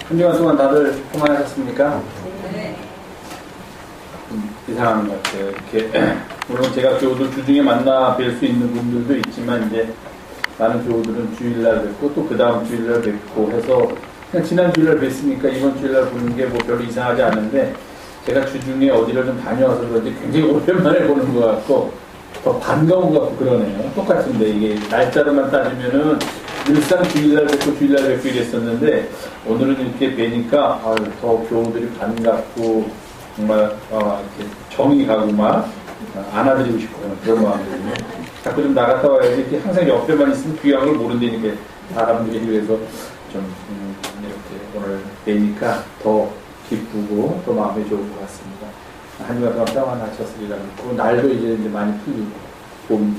한 주간 동안 다들 평안하셨습니까? 네. 이상한 것 같아요. 이렇게 물론 제가 교우들 주중에 만나 뵐 수 있는 분들도 있지만 이제 많은 교우들은 주일날 뵙고 또 그 다음 주일날 뵙고 해서 그냥 지난 주일날 뵀으니까 이번 주일날 보는 게 뭐 별로 이상하지 않은데 제가 주중에 어디를 좀 다녀와서 그런지 굉장히 오랜만에 보는 것 같고 더 반가운 것 같고 그러네요. 똑같은데 이게 날짜로만 따지면은 늘상 주일날 뵙고 주일날 뵙고 이랬었는데 오늘은 이렇게 뵈니까 더 교우들이 반갑고 정말 이렇게 정이 가고 막 안아드리고 싶고 그런 마음이거든요. 자꾸 좀 나갔다 와야지 이렇게 항상 옆에만 있으면 귀한 걸 모른다니까 사람들이. 그래서 좀 이렇게 오늘 뵈니까 더 기쁘고 더 마음이 좋은 것 같습니다. 한 주간 동안 평안하셨으리라 믿고 날도 이제 많이 풀리고 봄이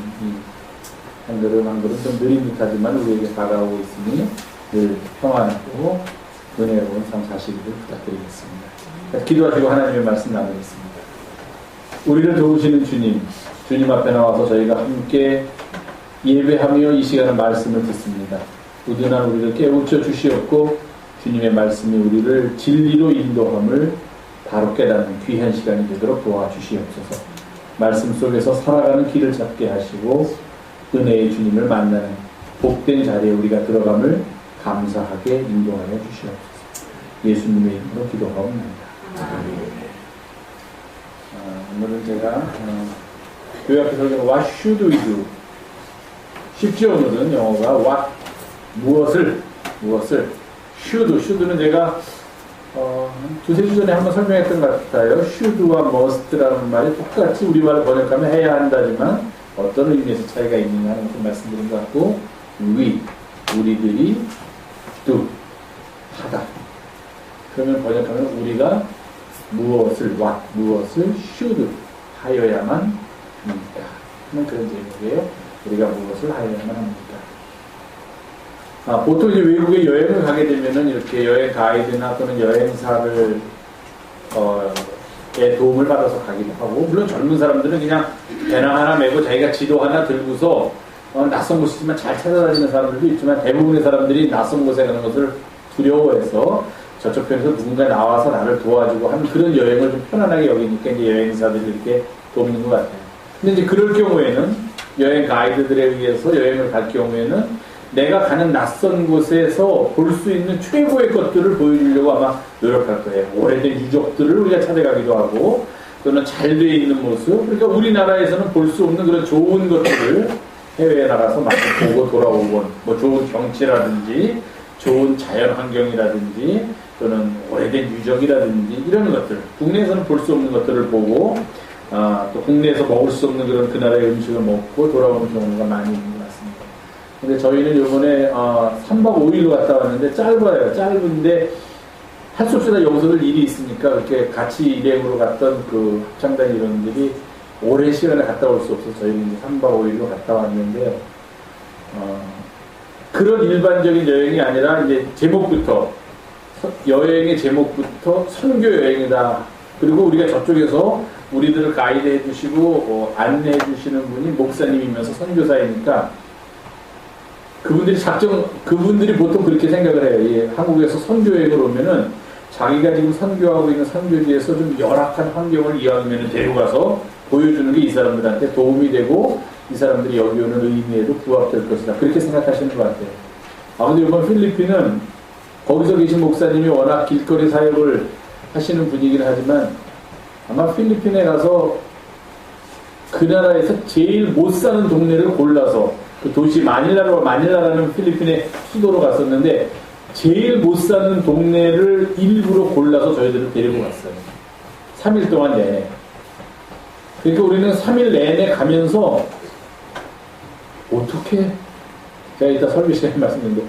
한 걸음 한 걸음 좀 느린 듯하지만 우리에게 다가오고 있으니 늘 평안하고 은혜로운 삶 사시기를 부탁드리겠습니다. 기도하시고 하나님의 말씀 나누겠습니다. 우리를 도우시는 주님, 주님 앞에 나와서 저희가 함께 예배하며 이 시간에 말씀을 듣습니다. 우둔한 우리를 깨우쳐 주시옵고 주님의 말씀이 우리를 진리로 인도함을 바로 깨닫는 귀한 시간이 되도록 도와주시옵소서. 말씀 속에서 살아가는 길을 잡게 하시고 은혜의 주님을 만나는 복된 자리에 우리가 들어감을 감사하게 인도하여 주시옵소서. 예수님의 이름으로 기도하옵나이다. 오늘은 제가 교회 앞에서 What should we do? 쉽죠. 오늘은 영어가 what 무엇을 should는 제가 두세 주 전에 한번 설명했던 것 같아요. should와 must라는 말이 똑같이 우리말로 번역하면 해야 한다지만 어떤 의미에서 차이가 있느냐 하는 것을 말씀드린 것 같고 우리들이 do 하다. 그러면 번역하면 우리가 무엇을 should 하여야만 합니까? 하는 그런 제목이에요. 우리가 무엇을 하여야만 합니까? 보통 이제 외국에 여행을 가게 되면은 이렇게 여행 가이드나 또는 여행사를 의 도움을 받아서 가기도 하고, 물론 젊은 사람들은 그냥 배낭 하나 메고 자기가 지도 하나 들고서 낯선 곳이지만 잘 찾아다니는 사람들도 있지만 대부분의 사람들이 낯선 곳에 가는 것을 두려워해서 저쪽 편에서 누군가 나와서 나를 도와주고 하는 그런 여행을 좀 편안하게 여기니까 이제 여행사들이 이렇게 돕는 것 같아요. 근데 이제 그럴 경우에는 여행 가이드들에 의해서 여행을 갈 경우에는 내가 가는 낯선 곳에서 볼 수 있는 최고의 것들을 보여주려고 아마 노력할 거예요. 오래된 유적들을 우리가 찾아가기도 하고 또는 잘 돼 있는 모습, 그러니까 우리나라에서는 볼 수 없는 그런 좋은 것들을 해외에 나가서 많이 보고 돌아오고 뭐 좋은 경치라든지 좋은 자연 환경이라든지 또는 오래된 유적이라든지 이런 것들, 국내에서는 볼 수 없는 것들을 보고 또 국내에서 먹을 수 없는 그런 그 나라의 음식을 먹고 돌아오는 경우가 많이 있는 것 같습니다. 근데 저희는 이번에 3박 5일로 갔다 왔는데 짧아요. 짧은데 할 수 없이 다 여기서들 일이 있으니까 이렇게 같이 일행으로 갔던 그 합창단 일원들이 오랜 시간에 갔다 올 수 없어서 저희는 이제 3박 5일로 갔다 왔는데요. 그런 일반적인 여행이 아니라 이제 제목부터 여행의 제목부터 선교 여행이다. 그리고 우리가 저쪽에서 우리들을 가이드 해주시고 안내해 주시는 분이 목사님이면서 선교사이니까 그분들이 보통 그렇게 생각을 해요. 한국에서 선교여행을 오면은 자기가 지금 선교하고 있는 선교지에서 좀 열악한 환경을 이왕이면 데려가서 보여주는 게 이 사람들한테 도움이 되고 이 사람들이 여기 오는 의미에도 부합될 것이다. 그렇게 생각하시는 것 같아요. 아무튼 이번 필리핀은 거기서 계신 목사님이 워낙 길거리 사역을 하시는 분이긴 하지만 아마 필리핀에 가서 그 나라에서 제일 못 사는 동네를 골라서 그 도시 마닐라라는 필리핀의 수도로 갔었는데 제일 못 사는 동네를 일부러 골라서 저희들을 데리고 갔어요. 3일 동안 내내. 그러니까 우리는 3일 내내 가면서 어떻게, 제가 이따 설교 시간에 말씀드렸는데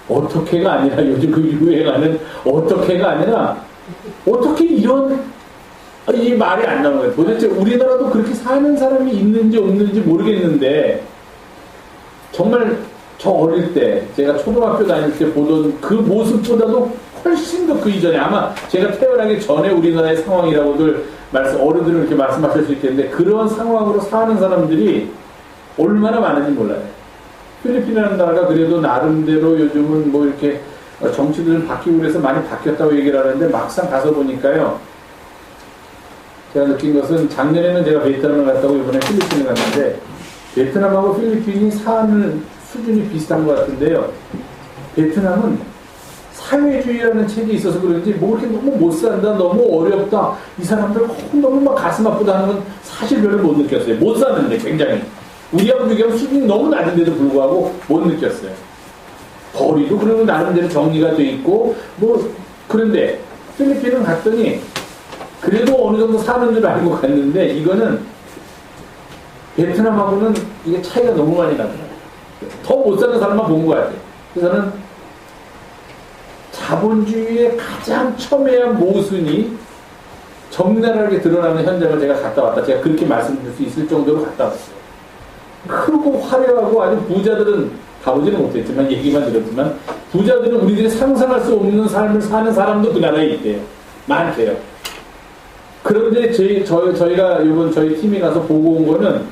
어떻게가 아니라 요즘 그 유행하는 어떻게가 아니라 어떻게 이런 이 말이 안 나오는 거예요. 도대체 우리나라도 그렇게 사는 사람이 있는지 없는지 모르겠는데 정말 저 어릴 때 제가 초등학교 다닐 때 보던 그 모습보다도 훨씬 더 그 이전에 아마 제가 태어나기 전에 우리나라의 상황이라고들 어른들은 이렇게 말씀하실 수 있겠는데 그런 상황으로 사는 사람들이 얼마나 많은지 몰라요. 필리핀이라는 나라가 그래도 나름대로 요즘은 뭐 이렇게 정치들은 바뀌고 그래서 많이 바뀌었다고 얘기를 하는데 막상 가서 보니까요. 제가 느낀 것은 작년에는 제가 베트남을 갔다고 이번에 필리핀을 갔는데 베트남하고 필리핀이 사는 수준이 비슷한 것 같은데요. 베트남은 사회주의라는 책이 있어서 그런지 뭐 이렇게 너무 못 산다, 너무 어렵다, 이 사람들 너무 막 가슴 아프다 하는 건 사실 별로 못 느꼈어요. 못 사는데 굉장히. 우리하고 비교하면 수준이 너무 낮은데도 불구하고 못 느꼈어요. 거리도 그러면 나름대로 정리가 돼 있고 뭐 그런데 필리핀은 갔더니 그래도 어느 정도 사는 줄 알고 갔는데 이거는 베트남하고는 이게 차이가 너무 많이 나더라고요. 더 못 사는 사람만 본 것 같아요. 그래서 저는 자본주의의 가장 첨예한 모순이 적나라하게 드러나는 현장을 제가 갔다 왔다. 제가 그렇게 말씀드릴 수 있을 정도로 갔다 왔어요. 크고 화려하고 아주 부자들은 가보지는 못했지만 얘기만 들었지만 부자들은 우리들이 상상할 수 없는 삶을 사는 사람도 그 나라에 있대요. 많대요. 그런데 저희가 이번 저희 팀이 가서 보고 온 거는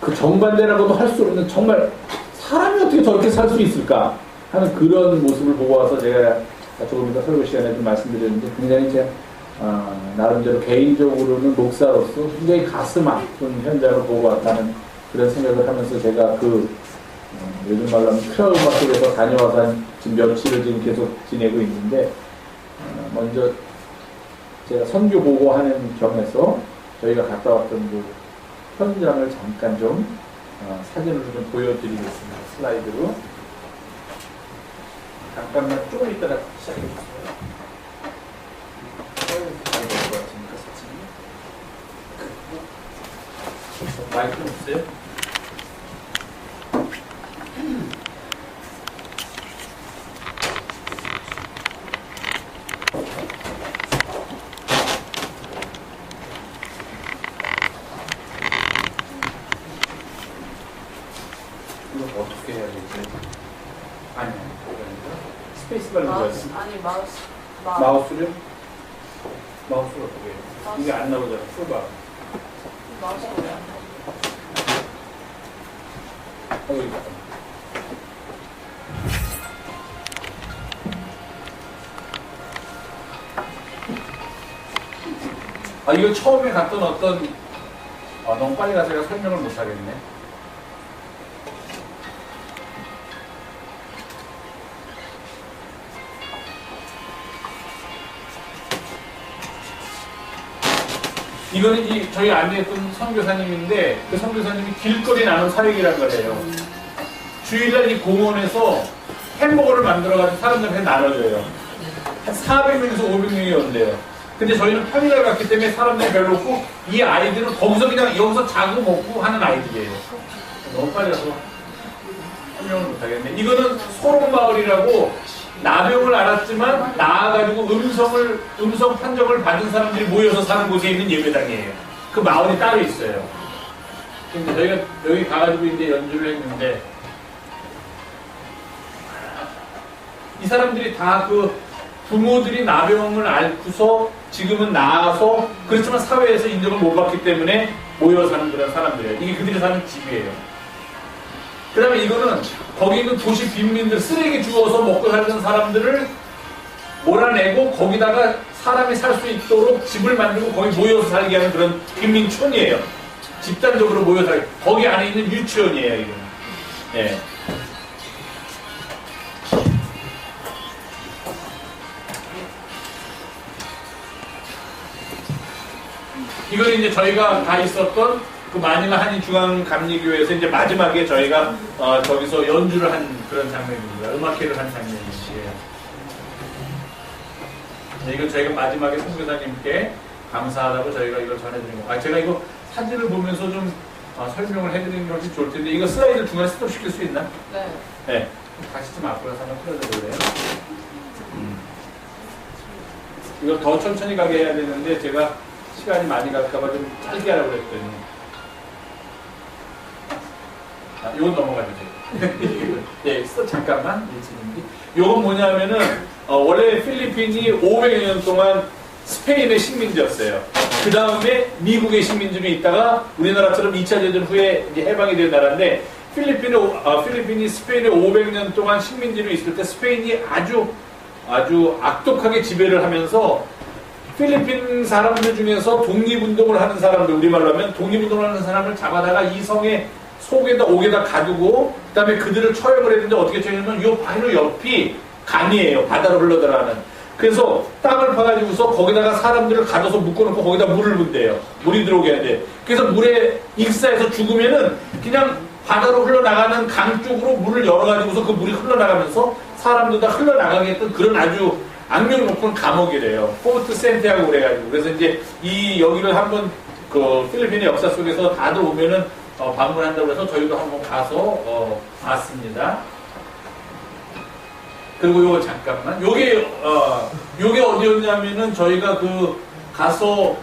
그 정반대라고도 할 수 없는 정말 사람이 어떻게 저렇게 살 수 있을까 하는 그런 모습을 보고 와서 제가 조금 이따 설교 시간에 좀 말씀드렸는데 굉장히 제가 나름대로 개인적으로는 목사로서 굉장히 가슴 아픈 현장을 보고 왔다는 그런 생각을 하면서 제가 요즘 말로 하면 트라우마 속에서 다녀와서 한 지금 며칠을 지금 계속 지내고 있는데 먼저 제가 선교 보고하는 겸해서 저희가 갔다 왔던 그 현장을 잠깐 좀 사진으로 좀 보여드리겠습니다. 슬라이드로. 잠깐만 조금 이따가 시작해주세요. 잘 될 것 같으니까 사진이. 마이크 없어요? 이거 어떻게 해야 되지? 아니요. 스페이스바를 눌러야 돼. 아니 마우스를? 마우스를 어떻게 해요? 이게 안 나오잖아. 풀바. 마우스가 왜 안 나와? 여기 있다. 이거 처음에 갔던 어떤 너무 빨리 가서 제가 설명을 못 하겠네. 이거는 저희 안내했던 선교사님인데 그 선교사님이 길거리 나눔 사역이라는 걸 해요. 주일날 이 공원에서 햄버거를 만들어가지고 사람들한테 나눠줘요. 한 400명에서 500명이 온대요. 근데 저희는 평일날 갔기 때문에 사람들이 별로 없고 이 아이들은 거기서 그냥 여기서 자고 먹고 하는 아이들이에요. 너무 빨리 가서 설명을 못하겠네. 이거는 소롱마을이라고 나병을 앓았지만 나아가지고 음성 판정을 받은 사람들이 모여서 사는 곳에 있는 예배당이에요. 그 마을이 따로 있어요. 근데 저희가 여기 가가지고 이제 연주를 했는데 이 사람들이 다 그 부모들이 나병을 앓고서 지금은 나아서 그렇지만 사회에서 인정을 못 받기 때문에 모여 사는 그런 사람들이에요. 이게 그들이 사는 집이에요. 그 다음에 이거는 거기 있는 도시 빈민들 쓰레기 주워서 먹고 살던 사람들을 몰아내고 거기다가 사람이 살 수 있도록 집을 만들고 거기 모여서 살게 하는 그런 빈민촌이에요. 집단적으로 모여 살게. 거기 안에 있는 유치원이에요. 이거는. 예. 이거는 이제 저희가 가 있었던 그 마닐라 한인중앙감리교회에서 이제 마지막에 저희가 저기서 연주를 한 그런 장면입니다. 음악회를 한 장면이에요. 네, 이건 저희가 마지막에 선교사님께 감사하다고 저희가 이걸 전해드린 거. 제가 이거 사진을 보면서 좀 설명을 해드리는 것이 좋을 텐데 이거 슬라이드 중간에 스톱시킬 수 있나? 네. 네. 다시 좀 앞으로 한번 틀어줘 볼래요? 이거 더 천천히 가게 해야 되는데 제가 시간이 많이 갈까봐 좀 짧게 하라고 그랬더니 이건 넘어가도 돼요. 네, 잠깐만. 이건 뭐냐면은 원래 필리핀이 500여 년 동안 스페인의 식민지였어요. 그 다음에 미국의 식민지로 있다가 우리나라처럼 2차 대전 후에 이제 해방이 된 나라인데 필리핀이 스페인에 500년 동안 식민지로 있을 때 스페인이 아주 악독하게 지배를 하면서 필리핀 사람들 중에서 독립운동을 하는 사람들, 우리말로 하면 독립운동을 하는 사람을 잡아다가 이 성의 속에다 옥에다 가두고 그 다음에 그들을 처형을 했는데 어떻게 처형하면 이 바로 옆이 강이에요. 바다로 흘러들어가는. 그래서 땅을 파가지고서 거기다가 사람들을 가둬서 묶어놓고 거기다 물을 붓대요. 물이 들어오게 해야 돼. 그래서 물에 익사해서 죽으면은 그냥 바다로 흘러나가는 강 쪽으로 물을 열어가지고서 그 물이 흘러나가면서 사람들 다 흘러나가게 했던 그런 아주 악명 높은 감옥이래요. 포르트 센티아고 그래가지고. 그래서 이제 이 여기를 한번 그 필리핀의 역사 속에서 다들 오면은 방문한다고 해서 저희도 한번 가서 봤습니다. 그리고 요거 잠깐만. 요게 어디였냐면은 저희가 가서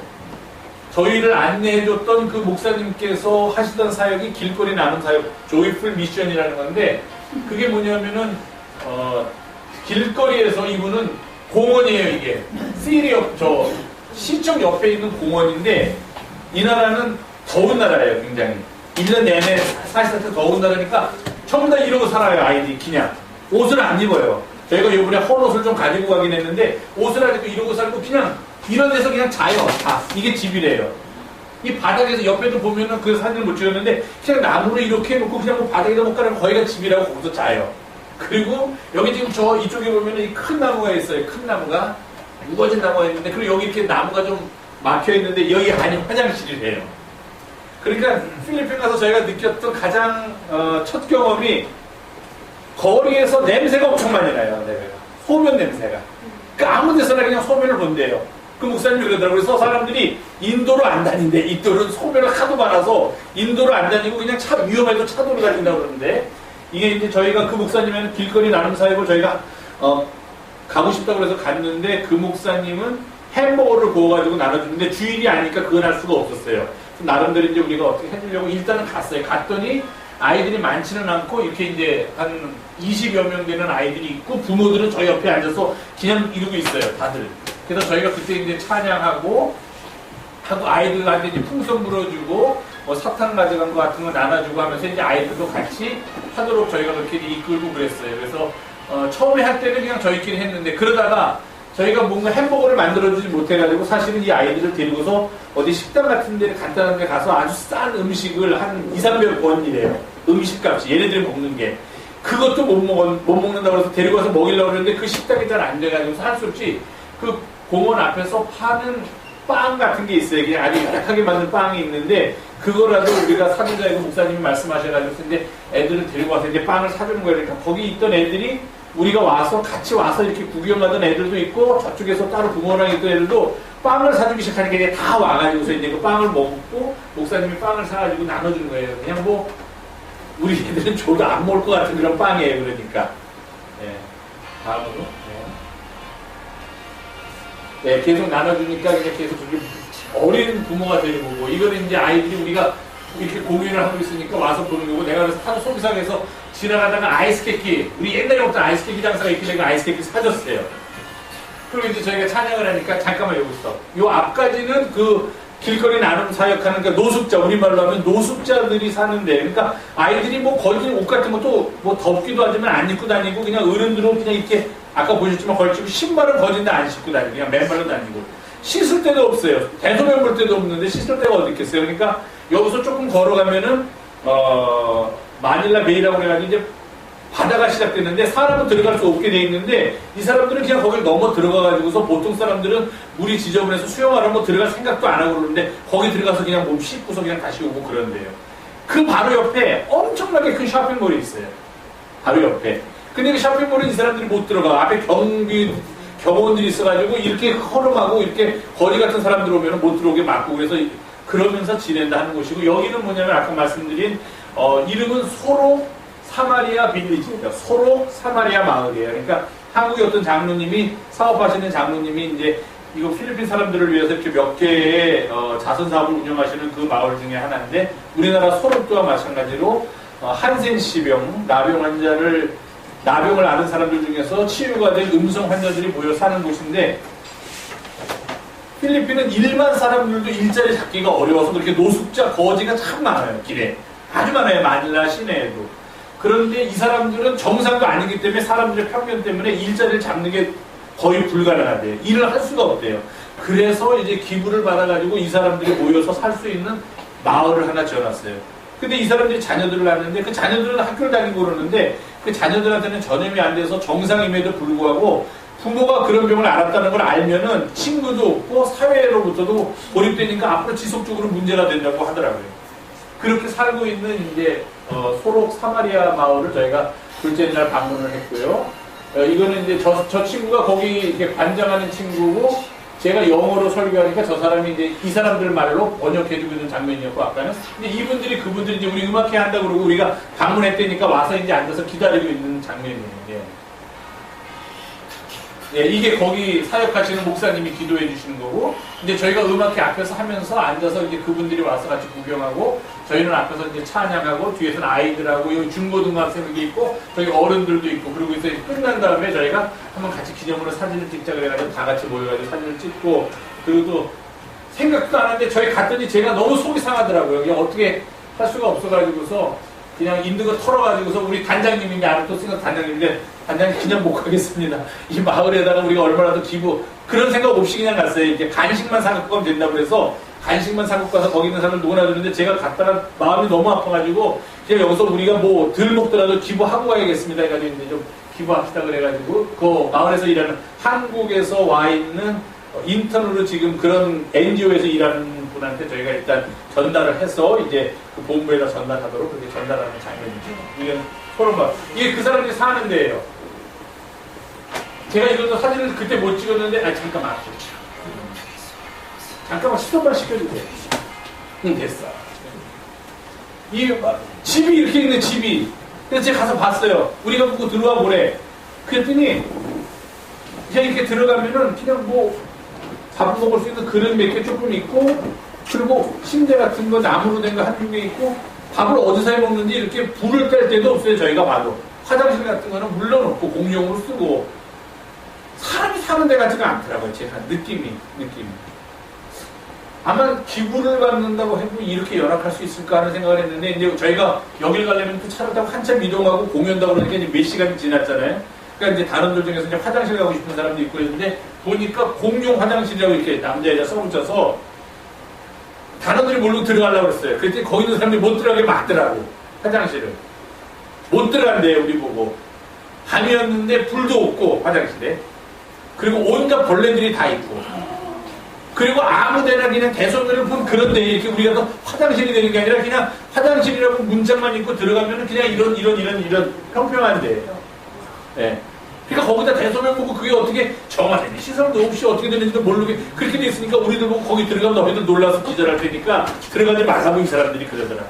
저희를 안내해줬던 그 목사님께서 하시던 사역이 길거리 나눔 사역, 조이풀 미션이라는 건데, 그게 뭐냐면은, 길거리에서 이분은 공원이에요, 이게. 시청 옆에 있는 공원인데, 이 나라는 더운 나라예요, 굉장히. 1년 내내 사실상 더운 나라니까 전부 다 이러고 살아요, 아이들이 그냥. 옷을 안 입어요. 저희가 이번에 헌옷을 좀 가지고 가긴 했는데, 옷을 안 입고 이러고 살고 그냥 이런 데서 그냥 자요. 다. 이게 집이래요. 이 바닥에서 옆에도 보면은 그 사진을 못 찍었는데 그냥 나무를 이렇게 해놓고 그냥 뭐 바닥에다 못 가는 거기가 집이라고 거기서 자요. 그리고 여기 지금 저 이쪽에 보면은 이 큰 나무가 있어요. 큰 나무가 무거진 나무가 있는데 그리고 여기 이렇게 나무가 좀 막혀 있는데 여기 안이 화장실이래요. 그러니까 필리핀 가서 저희가 느꼈던 가장 첫 경험이 거리에서 냄새가 엄청 많이 나요. 소변 냄새가. 그러니까 아무 데서나 그냥 소변을 본대요. 그 목사님이 그러더라고요. 그래서 사람들이 인도로 안 다닌대. 이들은 소변을 하도 많아서 인도로 안 다니고 그냥 위험해도 차도로 다닌다고 그러는데, 이게 이제 저희가 그 목사님은 길거리 나눔 사역을 저희가 가고 싶다고 해서 갔는데, 그 목사님은 햄버거를 구워가지고 나눠주는데 주일이 아니까 그건 할 수가 없었어요. 나름대로 이제 우리가 어떻게 해주려고 일단은 갔어요. 갔더니 아이들이 많지는 않고 이렇게 이제 한 20여 명 되는 아이들이 있고 부모들은 저희 옆에 앉아서 그냥 이러고 있어요, 다들. 그래서 저희가 그때 이제 찬양하고 아이들한테 이제 풍선 불어주고 뭐 사탕 가져간 거 같은 거 나눠주고 하면서 이제 아이들도 같이 하도록 저희가 그렇게 이끌고 그랬어요. 그래서 처음에 할 때는 그냥 저희끼리 했는데, 그러다가 저희가 뭔가 햄버거를 만들어주지 못해가지고 사실은 이 아이들을 데리고서 어디 식당 같은 데 간단한 데 가서 아주 싼 음식을 한 200~300원이래요. 음식값이. 얘네들이 먹는 게. 그것도 못 먹는다고 해서 데리고 가서 먹이려고 그러는데 그 식당이 잘 안 돼가지고 할 수 없이 그 공원 앞에서 파는 빵 같은 게 있어요. 그냥 아주 약하게 만든 빵이 있는데 그거라도 우리가 사주자이고 목사님이 말씀하셔가지고 근데 애들을 데리고 와서 이제 빵을 사주는 거예요. 그러니까 거기 있던 애들이 우리가 같이 와서 이렇게 구경하던 애들도 있고 저쪽에서 따로 부모랑 있던 애들도 빵을 사주기 시작하니까 이제 다 와가지고서 이제 그 빵을 먹고 목사님이 빵을 사가지고 나눠주는 거예요. 그냥 뭐 우리 애들은 줘도 안 먹을 것 같은 그런 빵이에요. 그러니까. 네. 다음으로. 네, 계속 나눠주니까 그냥 계속 저기 어린 부모가 데리고 오고, 이거는 이제 아이들이 우리가 이렇게 공연을 하고 있으니까 와서 보는 거고, 내가 그래서 하도 소비상에서 지나가다가 아이스케이크, 우리 옛날에 먹던 아이스케이크 장사가 있길래 그 아이스케이크 사줬어요. 그리고 이제 저희가 찬양을 하니까 잠깐만 여기서 요 앞까지는 그 길거리 나눔 사역하는 그 노숙자, 우리말로 하면 노숙자들이 사는데, 그러니까 아이들이 뭐 걸친 옷 같은 것도 뭐 덥기도 하지만 안 입고 다니고 그냥 어른들은 그냥 이렇게 아까 보셨지만 걸치고 신발은 거진데 안 신고 다니고 그냥 맨발로 다니고 씻을 데도 없어요. 대소변 볼 데도 없는데 씻을 데가 어디 있겠어요. 그러니까 여기서 조금 걸어가면은 마닐라 베이라고 해가지고 이제 바다가 시작됐는데 사람은 들어갈 수 없게 돼 있는데 이 사람들은 그냥 거길 넘어 들어가가지고서 보통 사람들은 물이 지저분해서 수영하러 뭐 들어갈 생각도 안 하고 그러는데 거기 들어가서 그냥 몸 씻고서 그냥 다시 오고 그런데요. 그 바로 옆에 엄청나게 큰 쇼핑몰이 있어요. 바로 옆에. 근데 그 쇼핑몰은 이 사람들이 못 들어가. 앞에 경호원들이 있어가지고 이렇게 허름하고 이렇게 거리 같은 사람들 오면 못 들어오게 막고 그래서 그러면서 지낸다 하는 곳이고, 여기는 뭐냐면 아까 말씀드린 이름은 소로 사마리아 빌리지예요. 소로 사마리아 마을이에요. 그러니까 한국의 어떤 장로님이 사업하시는 장로님이 이제 이거 필리핀 사람들을 위해서 이렇게 몇 개의 자선 사업을 운영하시는 그 마을 중에 하나인데, 우리나라 소로 또한 마찬가지로 한센시병 나병을 앓은 사람들 중에서 치유가 된 음성 환자들이 모여 사는 곳인데, 필리핀은 일반 사람들도 일자리 잡기가 어려워서 그렇게 노숙자 거지가 참 많아요, 길에. 아주 많아요. 마닐라 시내에도. 그런데 이 사람들은 정상도 아니기 때문에 사람들의 편견 때문에 일자리를 잡는 게 거의 불가능하대요. 일을 할 수가 없대요. 그래서 이제 기부를 받아가지고 이 사람들이 모여서 살 수 있는 마을을 하나 지어놨어요. 근데 이 사람들이 자녀들을 낳는데 그 자녀들은 학교를 다니고 그러는데 그 자녀들한테는 전염이 안 돼서 정상임에도 불구하고 부모가 그런 병을 앓았다는 걸 알면은 친구도 없고 사회로부터도 고립되니까 앞으로 지속적으로 문제가 된다고 하더라고요. 그렇게 살고 있는 이제 소록 사마리아 마을을 저희가 둘째 날 방문을 했고요. 이거는 이제 저 친구가 거기 이렇게 관장하는 친구고 제가 영어로 설교하니까 저 사람이 이제 이 사람들 말로 번역해주고 있는 장면이었고 아까는 근데 이분들이 그분들이 이제 우리 음악회 한다고 그러고 우리가 방문했다니까 와서 이제 앉아서 기다리고 있는 장면이에요. 예, 이게 거기 사역하시는 목사님이 기도해 주시는 거고, 이제 저희가 음악회 앞에서 하면서 앉아서 이제 그분들이 와서 같이 구경하고, 저희는 앞에서 이제 찬양하고, 뒤에서는 아이들하고, 여기 중고등학생도 있고, 저기 어른들도 있고, 그리고 이제 끝난 다음에 저희가 한번 같이 기념으로 사진을 찍자 그래가지고 다 같이 모여가지고 사진을 찍고, 그리고 또 생각도 안 하는데 저희 갔더니 제가 너무 속이 상하더라고요. 그냥 어떻게 할 수가 없어가지고서 그냥 있는 거 털어가지고서 우리 단장님인데 아는 또 생각 단장님인데 단장님 그냥 못 가겠습니다. 이 마을에다가 우리가 얼마나 더 기부 그런 생각 없이 그냥 갔어요. 이제 간식만 사갖고 가면 된다고 그래서 간식만 사갖고 가서 거기 있는 사람을 놀아주는데 제가 갔다가 마음이 너무 아파가지고 그냥 여기서 우리가 뭐 덜 먹더라도 기부하고 가야겠습니다 해가지고 이제 좀 기부합시다 그래가지고 그 마을에서 일하는 한국에서 와 있는 인턴으로 지금 그런 NGO에서 일하는 분한테 저희가 일단 전달을 해서 이제 그 본부에다 전달하도록 그렇게 전달하는 장면이죠. 이건 소름과 이게 그 사람들이 사는 데예요. 제가 이것도 사진을 그때 못 찍었는데 잠깐만 시선만 시켜주세요. 됐어. 이 집이 이렇게 있네 집이. 그래서 제가 가서 봤어요. 우리가 보고 들어와 보래. 그랬더니 그냥 이렇게 들어가면은 그냥 뭐 밥 먹을 수 있는 그릇 몇 개 조금 있고 그리고 침대 같은 거 나무로 된 거 한두 개 있고 밥을 어디서 해 먹는지 이렇게 불을 뗄 때도 없어요. 저희가 봐도 화장실 같은 거는 물러놓고 공용으로 쓰고 사람이 사는 데 같지가 않더라고요. 제가 느낌이 아마 기부를 받는다고 해도 이렇게 열악할 수 있을까 하는 생각을 했는데 이제 저희가 여길 가려면 그 차를 타고 한참 이동하고 공연다고 그러니까 이제 몇 시간이 지났잖아요. 그러니까 이제 다른 들 중에서 이제 화장실 가고 싶은 사람도 있고 그랬는데 보니까 공용 화장실이라고 이렇게 남자 여자 써붙여서 단어들이 모르고 들어가려고 그랬어요. 그랬더니 거기 있는 사람들이 못 들어가게 막더라고. 화장실을. 못 들어간대요. 우리 보고. 밤이었는데 불도 없고 화장실에. 그리고 온갖 벌레들이 다 있고. 그리고 아무데나 그냥 대소변을 본 그런 데 이렇게 우리가 또 화장실이 되는 게 아니라 그냥 화장실이라고 문짝만 있고 들어가면 그냥 이런 평평한 데예요. 네. 그러니까 거기다 대소변 보고 그게 어떻게 정화되니 시설도 없이 어떻게 되는지도 모르게 그렇게 돼 있으니까 우리들 보고 거기 들어가면 너희들 놀라서 기절할 테니까 들어가지 말라고 이 사람들이 그러더라.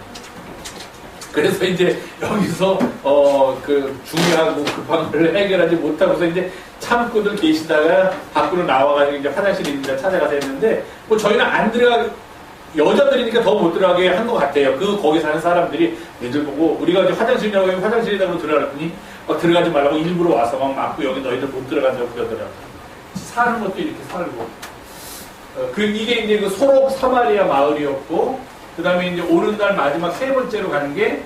그래서 이제 여기서 그 중요하고 급한 걸 해결하지 못하고서 이제 참고들 계시다가 밖으로 나와가지고 이제 화장실 있는 데 찾아가서 했는데 뭐 저희는 안 들어가 여자들이니까 더 못 들어가게 한 것 같아요. 거기 사는 사람들이 애들 보고 우리가 이제 화장실이라고 하면 화장실이라고 들어갔더니 들어가지 말라고 일부러 와서 막 막고 여기 너희들 못 들어간다고 그러더라고요. 사는 것도 이렇게 살고. 이게 이제 그 소록 사마리아 마을이었고, 그 다음에 이제 오는 날 마지막 세 번째로 가는 게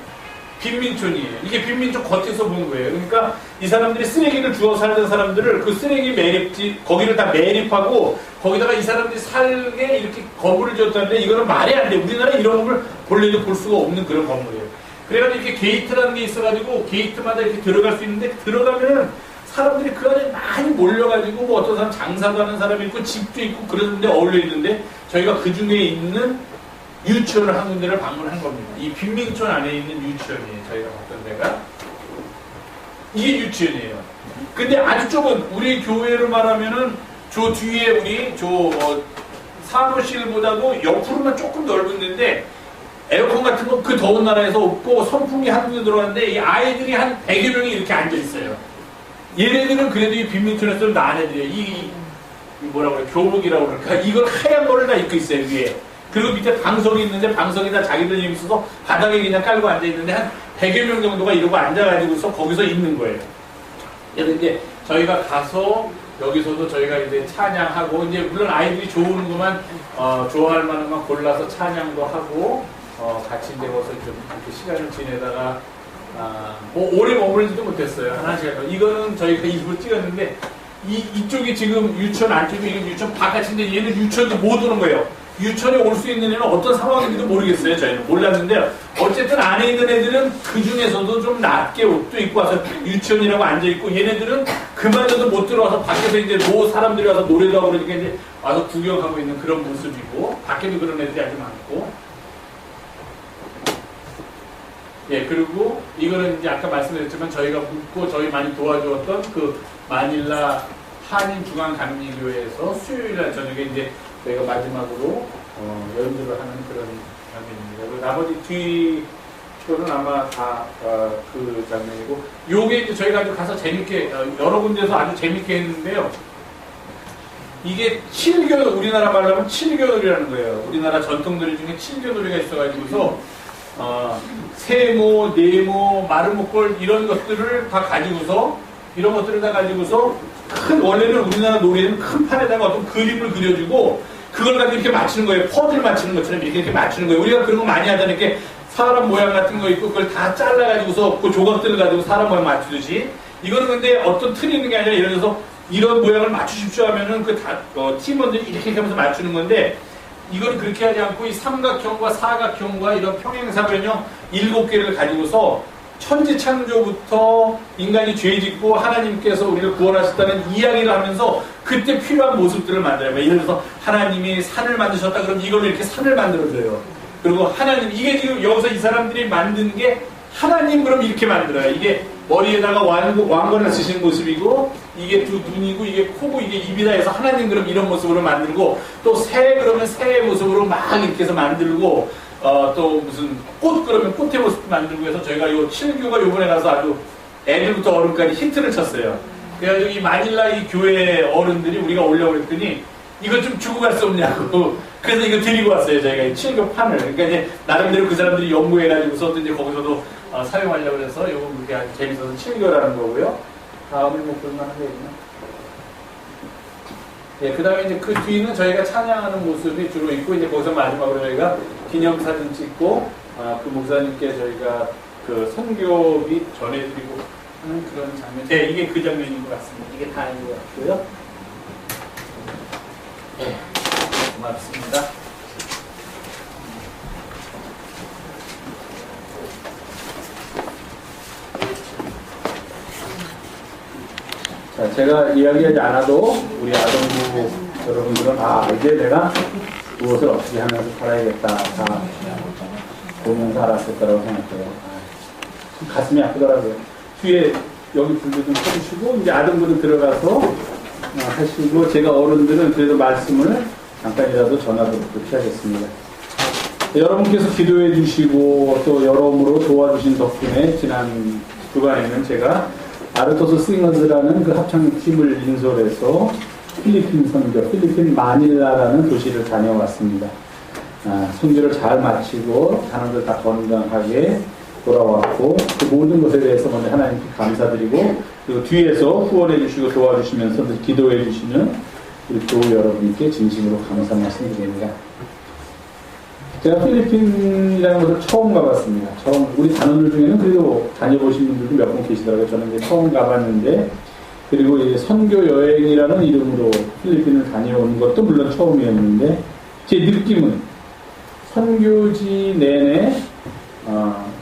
빈민촌이에요. 이게 빈민촌 겉에서 본 거예요. 그러니까 이 사람들이 쓰레기를 주워 살던 사람들을 그 쓰레기 매립지, 거기를 다 매립하고, 거기다가 이 사람들이 살게 이렇게 건물을 지었다는데 이거는 말이 안 돼. 우리나라에 이런 건물 본래도 볼 수가 없는 그런 건물이에요. 그래가지고 이렇게 게이트라는 게 있어가지고 게이트마다 이렇게 들어갈 수 있는데 들어가면은 사람들이 그 안에 많이 몰려가지고 뭐 어떤 사람 장사도 하는 사람이 있고 집도 있고 그러는데 어울려 있는데 저희가 그 중에 있는 유치원을 한 군데를 방문한 겁니다. 이 빈민촌 안에 있는 유치원이에요. 저희가 봤던 데가. 이게 유치원이에요. 근데 아주 좁은 우리 교회로 말하면은 저 뒤에 우리 사무실보다도 옆으로만 조금 넓은 데인데 에어컨 같은 거 그 더운 나라에서 없고 선풍기 한두 개 들어왔는데 이 아이들이 한 100여 명이 이렇게 앉아있어요. 얘네들은 그래도 이 빈민촌에서 나은 애들이에요. 이 뭐라고 그래 교복이라고 그럴까 이걸 하얀 거를 다 입고 있어요 위에. 그리고 밑에 방석이 있는데 방석에다 자기들 힘 있어서 바닥에 그냥 깔고 앉아있는데 한 100여 명 정도가 이러고 앉아가지고서 거기서 있는 거예요. 그래서 이제 저희가 가서 여기서도 저희가 이제 찬양하고 이제 물론 아이들이 좋아하는 것만 좋아할 만한 것만 골라서 찬양도 하고 같이 이제 와서 좀 이렇게 시간을 지내다가 뭐 오래 머물지도 못했어요. 한 시간. 이거는 저희가 일부 찍었는데 이쪽이 지금 유치원 안쪽이 유치원 바깥인데 얘는 유치원도 못 오는 거예요. 유치원에 올 수 있는 애는 어떤 상황인지도 모르겠어요. 저희는 몰랐는데 어쨌든 안에 있는 애들은 그 중에서도 좀 낮게 옷도 입고 와서 유치원이라고 앉아 있고 얘네들은 그마저도 못 들어와서 밖에서 이제 뭐 사람들이 와서 노래도 하고 그러니까 이제 와서 구경하고 있는 그런 모습이고 밖에도 그런 애들이 아주 많고. 예, 그리고 이거는 이제 아까 말씀드렸지만 저희가 묻고 저희 많이 도와주었던 그 마닐라 한인중앙감리교회에서 수요일날 저녁에 이제 저희가 마지막으로 연주를 하는 그런 장면입니다. 그리고 나머지 뒤쪽은 아마 다 그 장면이고 요게 이제 저희가 아주 가서 재밌게 여러 군데서 아주 재밌게 했는데요. 이게 칠교 우리나라 말로 하면 칠교놀이라는 거예요. 우리나라 전통놀이 중에 칠교놀이가 있어가지고서 세모, 네모, 마름목골 이런 것들을 다 가지고서 원래는 우리나라 놀이는 큰 판에다가 어떤 그림을 그려주고 그걸 가지고 이렇게 맞추는 거예요. 퍼즐 맞추는 것처럼 이렇게 맞추는 거예요. 우리가 그런 거 많이 하잖아요. 이렇게 사람 모양 같은 거 있고 그걸 다 잘라가지고서 그 조각들을 가지고 사람 모양 맞추듯이 이거는 근데 어떤 틀이 있는 게 아니라 예를 들어서 이런 모양을 맞추십시오 하면은 팀원들이 이렇게 하면서 맞추는 건데 이건 그렇게 하지 않고 이 삼각형과 사각형과 이런 평행사변형 7개를 가지고서 천지창조부터 인간이 죄짓고 하나님께서 우리를 구원하셨다는 이야기를 하면서 그때 필요한 모습들을 만들어요. 예를 들어서 하나님이 산을 만드셨다 그러면 이걸로 이렇게 산을 만들어줘요. 그리고 하나님 이게 지금 여기서 이 사람들이 만든 게 하나님 그럼 이렇게 만들어요. 이게 머리에다가 왕관을 쓰신 모습이고 이게 두 눈이고 이게 코고 이게 입이다 해서 하나님 그럼 이런 모습으로 만들고 또 새 그러면 새의 모습으로 막 이렇게 해서 만들고 또 무슨 꽃 그러면 꽃의 모습도 만들고 해서 저희가 요 칠교가 요번에 가서 아주 애들부터 어른까지 히트를 쳤어요. 그래가지고 이 마닐라 이 교회 어른들이 우리가 오려고 했더니 이거 좀 주고 갈 수 없냐고 그래서 이거 드리고 왔어요. 저희가 이 칠교 판을. 그러니까 이제 나름대로 그 사람들이 연구해가지고서 이제 거기서도 사용하려고 해서 요거 그렇게 아주 재밌어서 칠교라는 거고요. 다음에 뭐 그런 거 하나 있나? 예, 그 다음에 이제 그 뒤는 저희가 찬양하는 모습이 주로 있고, 이제 거기서 마지막으로 저희가 기념사진 찍고, 그 목사님께 저희가 그 선교비 전해드리고 하는 그런 장면. 네, 이게 그 장면인 것 같습니다. 이게 다인 것 같고요. 네, 고맙습니다. 자, 제가 이야기하지 않아도 우리 아동부 여러분들은 이제 내가 무엇을 어떻게 하면서 살아야겠다 다 보면서 알았을 거라고 생각해요. 가슴이 아프더라고요. 뒤에 여기 불도 좀 켜주시고 이제 아동부는 들어가서 하시고 제가 어른들은 그래도 말씀을 잠깐이라도 전하도록 하겠습니다. 여러분께서 기도해 주시고 또 여러모로 도와주신 덕분에 지난 주간에는 제가 아르토스 싱어즈라는 그 합창팀을 인솔해서 필리핀 선교, 필리핀 마닐라라는 도시를 다녀왔습니다. 선교를 잘 마치고 단원들 다 건강하게 돌아왔고 그 모든 것에 대해서 먼저 하나님께 감사드리고 그리고 뒤에서 후원해 주시고 도와주시면서 기도해 주시는 우리 교우 여러분께 진심으로 감사 말씀드립니다. 제가 필리핀이라는 곳을 처음 가봤습니다. 우리 단원들 중에는 그래도 다녀보신 분들도 몇 분 계시더라고요. 저는 이제 처음 가봤는데, 그리고 이제 선교 여행이라는 이름으로 필리핀을 다녀오는 것도 물론 처음이었는데, 제 느낌은 선교지 내내,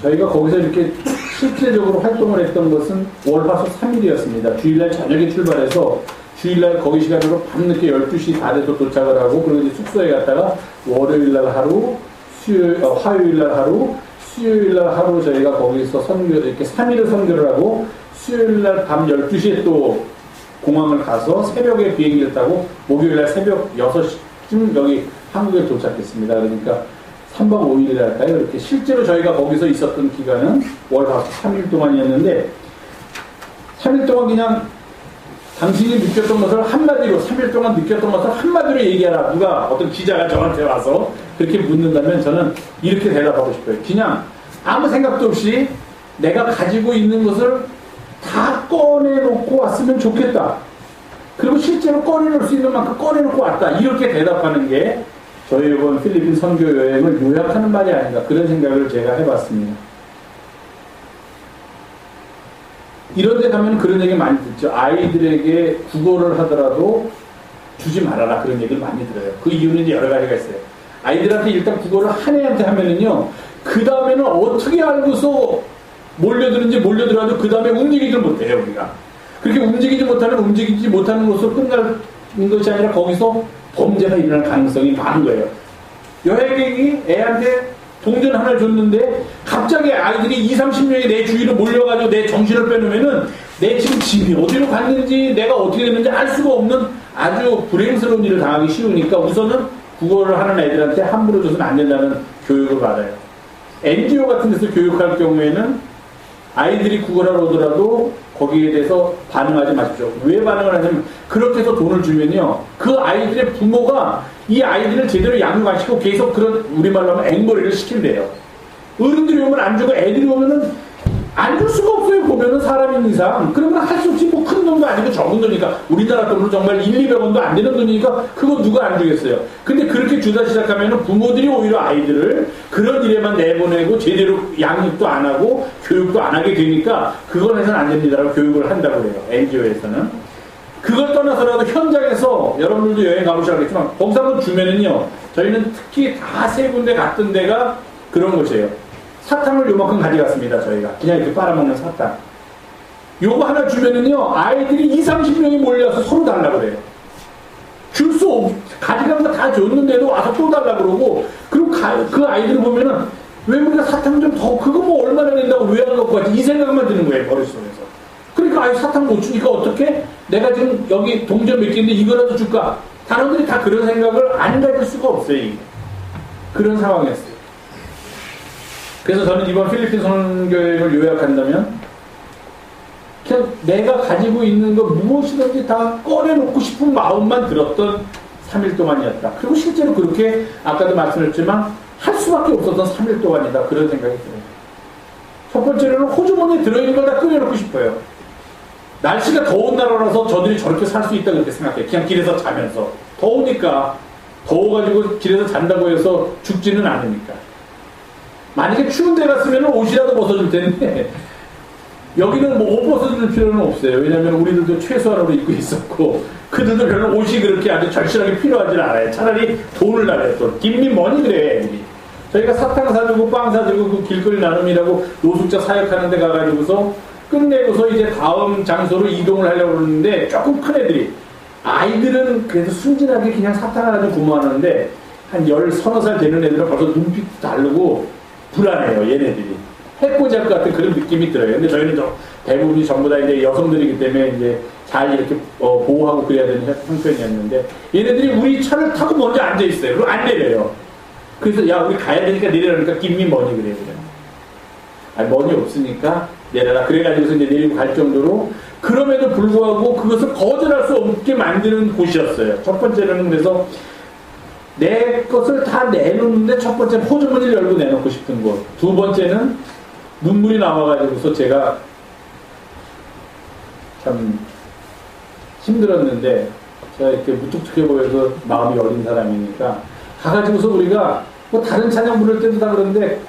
저희가 거기서 이렇게 실질적으로 활동을 했던 것은 월화수 3일이었습니다. 주일날 저녁에 출발해서 주일날 거기 시간으로 밤늦게 12시 다 돼서 도착을 하고, 그리고 이제 숙소에 갔다가 월요일날 하루, 화요일날 하루, 수요일날 하루 저희가 거기서 선교, 이렇게 3일을 선교를 하고, 수요일날 밤 12시에 또 공항을 가서 새벽에 비행기를 타고, 목요일날 새벽 6시쯤 여기 한국에 도착했습니다. 그러니까 3박 5일이랄까요? 이렇게 실제로 저희가 거기서 있었던 기간은 월 3일 동안이었는데, 3일 동안 그냥 당신이 느꼈던 것을 한마디로, 3일 동안 느꼈던 것을 한마디로 얘기하라. 누가, 어떤 기자가 저한테 와서 그렇게 묻는다면 저는 이렇게 대답하고 싶어요. 그냥 아무 생각도 없이 내가 가지고 있는 것을 다 꺼내놓고 왔으면 좋겠다. 그리고 실제로 꺼내놓을 수 있는 만큼 꺼내놓고 왔다. 이렇게 대답하는 게 저희 이번 필리핀 선교 여행을 요약하는 말이 아닌가 그런 생각을 제가 해봤습니다. 이런 데 가면 그런 얘기 많이 듣죠. 아이들에게 국어를 하더라도 주지 말아라 그런 얘기를 많이 들어요. 그 이유는 이제 여러 가지가 있어요. 아이들한테 일단 국어를 한 애한테 하면은요, 그 다음에는 어떻게 알고서 몰려드는지 몰려들어도 그 다음에 움직이질 못해요, 우리가. 그렇게 움직이지 못하는 것으로 끝나는 것이 아니라 거기서 범죄가 일어날 가능성이 많은 거예요. 여행객이 애한테 동전 하나를 줬는데 갑자기 아이들이 20, 30명이 내 주위로 몰려가지고 내 정신을 빼놓으면은 내 지금 집이 어디로 갔는지 내가 어떻게 됐는지 알 수가 없는 아주 불행스러운 일을 당하기 쉬우니까 우선은 국어를 하는 애들한테 함부로 줘서는 안 된다는 교육을 받아요. NGO 같은 데서 교육할 경우에는 아이들이 국어를 하러 오더라도 거기에 대해서 반응하지 마십시오. 왜 반응을 하냐면 그렇게 해서 돈을 주면요, 그 아이들의 부모가 이 아이들을 제대로 양육 안 시키고 계속 그런 우리말로 하면 앵벌이를 시킨대요. 어른들이 오면 안 주고 애들이 오면은 안 줄 수가 없어요. 보면은 사람인 이상. 그러면 할 수 없지. 뭐 큰 돈도 아니고 적은 돈이니까. 우리나라 돈으로 정말 1, 200원도 안 되는 돈이니까 그거 누가 안 주겠어요. 근데 그렇게 주다 시작하면은 부모들이 오히려 아이들을 그런 일에만 내보내고 제대로 양육도 안 하고 교육도 안 하게 되니까 그걸 해서는 안 됩니다라고 교육을 한다고 해요. NGO에서는. 그걸 떠나서라도 현장에서 여러분들도 여행 가보시겠지만 거기서 한번 주면은요, 저희는 특히 다 세 군데 갔던 데가 그런 곳이에요. 사탕을 요만큼 가져갔습니다. 저희가 그냥 이렇게 빨아먹는 사탕 요거 하나 주면은요, 아이들이 20, 30명이 몰려서 서로 달라고 그래요. 줄 수 없, 가져간 거 다 줬는데도 와서 또 달라고 그러고, 그리고 그 아이들을 보면은 왜 우리가 사탕 좀 더, 그거 뭐 얼마나 낸다고 왜 안 갖고 가지, 이 생각만 드는 거예요, 머릿속에서. 그러니까 아이 사탕 못 주니까 어떻게 내가 지금 여기 동전 몇 개인데 이거라도 줄까? 단원들이 다 그런 생각을 안 가질 수가 없어요. 이게. 그런 상황이었어요. 그래서 저는 이번 필리핀 선교여행을 요약한다면 그냥 내가 가지고 있는 거 무엇이든지 다 꺼내놓고 싶은 마음만 들었던 3일 동안이었다. 그리고 실제로 그렇게 아까도 말씀드렸지만 할 수밖에 없었던 3일 동안이다. 그런 생각이 들어요. 첫 번째로는 호주머니에 들어있는 걸 다 꺼내놓고 싶어요. 날씨가 더운 나라라서 저들이 저렇게 살 수 있다 그렇게 생각해요. 그냥 길에서 자면서. 더우니까. 더워가지고 길에서 잔다고 해서 죽지는 않으니까. 만약에 추운 데 갔으면 옷이라도 벗어줄 텐데 여기는 뭐 옷 벗어줄 필요는 없어요. 왜냐하면 우리들도 최소한으로 입고 있었고 그들도 별로 옷이 그렇게 아주 절실하게 필요하지 않아요. 차라리 돈을 달래요. 또 김민 머니 그래요. 애들이. 저희가 사탕 사주고 빵 사주고 그 길거리 나눔이라고 노숙자 사역하는 데 가가지고서 끝내고서 이제 다음 장소로 이동을 하려고 그러는데 조금 큰 애들이, 아이들은 그래도 순진하게 그냥 사탕 하나 좀 구모하는데 한 10-30살 되는 애들은 벌써 눈빛도 다르고 불안해요. 얘네들이 해코지할 것 같은 그런 느낌이 들어요. 근데 저희는 대부분이 전부 다 이제 여성들이기 때문에 이제 잘 이렇게 보호하고 그래야 되는 형편이었는데, 얘네들이 우리 차를 타고 먼저 앉아 있어요. 그리고 안 내려요. 그래서 야 우리 가야 되니까 내려라니까 김미 머니 그래요. 아니 머니 없으니까 내려라. 그래가지고서 이제 내리고 갈 정도로, 그럼에도 불구하고 그것을 거절할 수 없게 만드는 곳이었어요. 첫 번째는 그래서 내 것을 다 내놓는데, 첫 번째는 호주머니를 열고 내놓고 싶은 곳. 두 번째는 눈물이 나와가지고서 제가 참 힘들었는데, 제가 이렇게 무뚝뚝해 보여서 마음이 어린 사람이니까 가가지고서 우리가 뭐 다른 찬양 부를 때도 다 그런데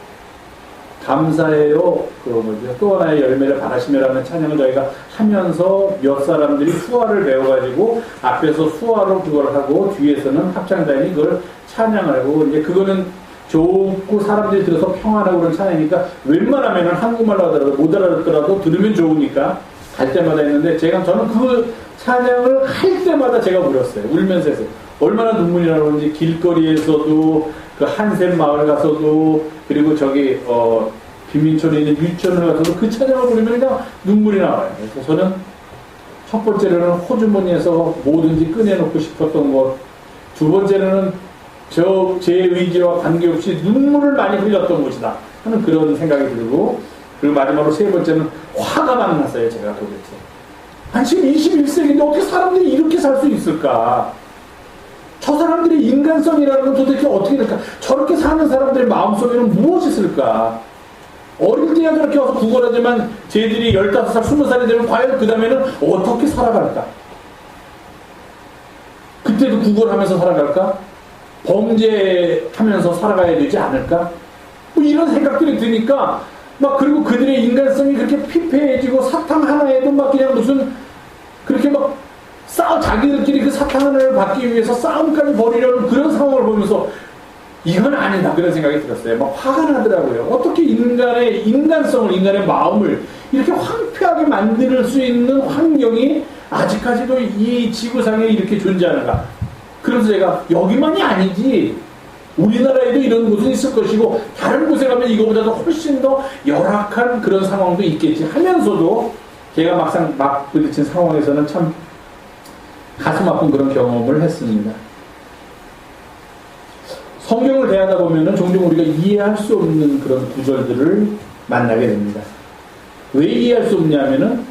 감사해요. 그 뭐죠? 또 하나의 열매를 바라시며라는 찬양을 저희가 하면서 몇 사람들이 수화를 배워가지고 앞에서 수화로 그걸 하고 뒤에서는 합창단이 그걸 찬양을 하고, 이제 그거는 좋고 사람들이 들어서 평안하고 그런 찬양이니까 웬만하면은 한국말로 하더라도 못 알아듣더라도 들으면 좋으니까 갈 때마다 했는데, 저는 그 찬양을 할 때마다 제가 울었어요. 울면서 했어요. 얼마나 눈물이 나오는지. 길거리에서도 그 한샘 마을 가서도, 그리고 저기 빈민촌에 있는 유치원을 가서도 그 찬양을 부르면 그냥 눈물이 나와요. 그래서 저는 첫 번째로는 호주머니에서 뭐든지 꺼내놓고 싶었던 것, 두 번째로는 제 의지와 관계없이 눈물을 많이 흘렸던 곳이다 하는 그런 생각이 들고, 그리고 마지막으로 세 번째는 화가 막 났어요. 제가 도대체 한 지금 21세기인데 어떻게 사람들이 이렇게 살 수 있을까? 저 사람들의 인간성이라는 건 도대체 어떻게 될까? 저렇게 사는 사람들의 마음속에는 무엇이 있을까? 어릴 때야 저렇게 와서 구걸하지만 쟤들이 15살, 20살이 되면 과연 그 다음에는 어떻게 살아갈까? 그때도 구걸하면서 살아갈까? 범죄하면서 살아가야 되지 않을까? 뭐 이런 생각들이 드니까 막 그리고 그들의 인간성이 그렇게 피폐해지고 사탕 하나에도 막 그냥 무슨 그렇게 막 자기들끼리 그 사탕 하나를 받기 위해서 싸움까지 벌이려는 그런 상황을 보면서 이건 아니다 그런 생각이 들었어요. 막 화가 나더라고요. 어떻게 인간의 인간성을 인간의 마음을 이렇게 황폐하게 만들 수 있는 환경이 아직까지도 이 지구상에 이렇게 존재하는가. 그래서 제가 여기만이 아니지 우리나라에도 이런 곳은 있을 것이고 다른 곳에 가면 이거보다도 훨씬 더 열악한 그런 상황도 있겠지 하면서도 제가 막상 막 부딪힌 상황에서는 참 가슴 아픈 그런 경험을 했습니다. 성경을 대하다 보면은 종종 우리가 이해할 수 없는 그런 구절들을 만나게 됩니다. 왜 이해할 수 없냐면은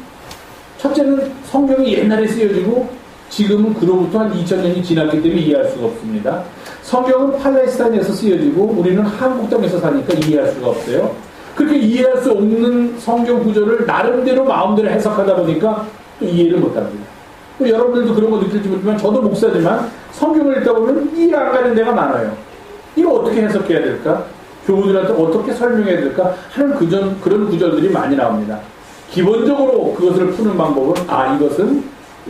첫째는 성경이 옛날에 쓰여지고 지금은 그로부터 한 2000년이 지났기 때문에 이해할 수가 없습니다. 성경은 팔레스타인에서 쓰여지고 우리는 한국 땅에서 사니까 이해할 수가 없어요. 그렇게 이해할 수 없는 성경 구절을 나름대로 마음대로 해석하다 보니까 또 이해를 못합니다. 또 여러분들도 그런 거 느낄지 모르지만 저도 목사지만 성경을 읽다 보면 이해 안 가는 데가 많아요. 이거 어떻게 해석해야 될까? 교우들한테 어떻게 설명해야 될까? 하는 그런 구절들이 많이 나옵니다. 기본적으로 그것을 푸는 방법은 이것은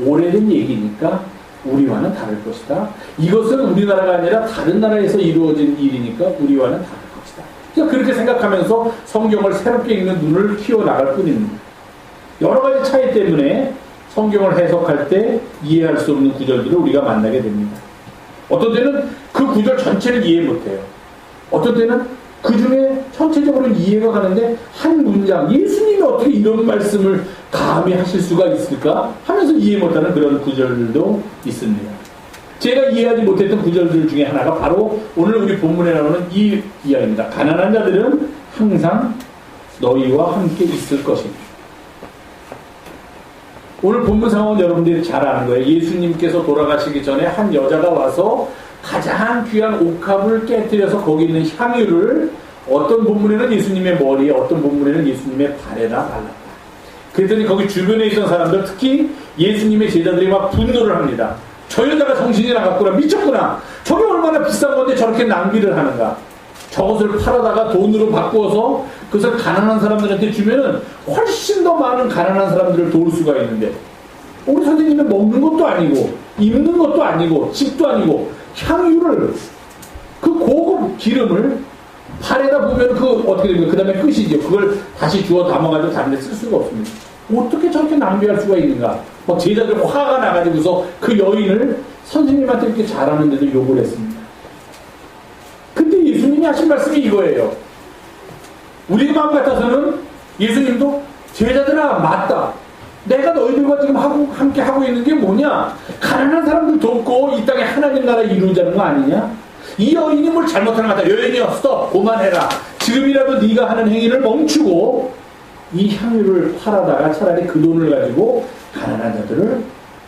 오래된 얘기니까 우리와는 다를 것이다. 이것은 우리나라가 아니라 다른 나라에서 이루어진 일이니까 우리와는 다를 것이다. 그러니까 그렇게 생각하면서 성경을 새롭게 읽는 눈을 키워나갈 뿐입니다. 여러 가지 차이 때문에 성경을 해석할 때 이해할 수 없는 구절들을 우리가 만나게 됩니다. 어떤 때는 그 구절 전체를 이해 못해요. 어떤 때는 그 중에 전체적으로 이해가 가는데 한 문장, 예수님이 어떻게 이런 말씀을 감히 하실 수가 있을까? 하면서 이해 못하는 그런 구절들도 있습니다. 제가 이해하지 못했던 구절들 중에 하나가 바로 오늘 우리 본문에 나오는 이 이야기입니다. 가난한 자들은 항상 너희와 함께 있을 것입니다. 오늘 본문 상황은 여러분들이 잘 아는 거예요. 예수님께서 돌아가시기 전에 한 여자가 와서 가장 귀한 옥합을 깨뜨려서 거기 있는 향유를 어떤 본문에는 예수님의 머리에 어떤 본문에는 예수님의 발에다 발랐다. 그랬더니 거기 주변에 있던 사람들 특히 예수님의 제자들이 막 분노를 합니다. 저 여자가 정신이 나갔구나. 미쳤구나. 저게 얼마나 비싼 건데 저렇게 낭비를 하는가. 저것을 팔아다가 돈으로 바꾸어서 그것을 가난한 사람들한테 주면은 훨씬 더 많은 가난한 사람들을 도울 수가 있는데 우리 선생님은 먹는 것도 아니고 입는 것도 아니고 집도 아니고 향유를 그 고급 기름을 팔에다 보면 그 어떻게 됩니까? 그 다음에 끝이죠. 그걸 다시 주워 담아가지고 다른 데 쓸 수가 없습니다. 어떻게 저렇게 낭비할 수가 있는가? 제자들 화가 나가지고서 그 여인을 선생님한테 이렇게 잘하는데도 욕을 했습니다. 근데 예수님이 하신 말씀이 이거예요. 우리 마음 같아서는 예수님도 제자들아 맞다. 내가 너희들과 지금 함께 하고 있는 게 뭐냐? 가난한 사람들 돕고 이 땅에 하나님 나라 이루자는 거 아니냐? 이 여인이 뭘 잘못하는 것 같다. 여인이여 스톱 그만해라. 지금이라도 네가 하는 행위를 멈추고 이 향유를 팔아다가 차라리 그 돈을 가지고 가난한 자들을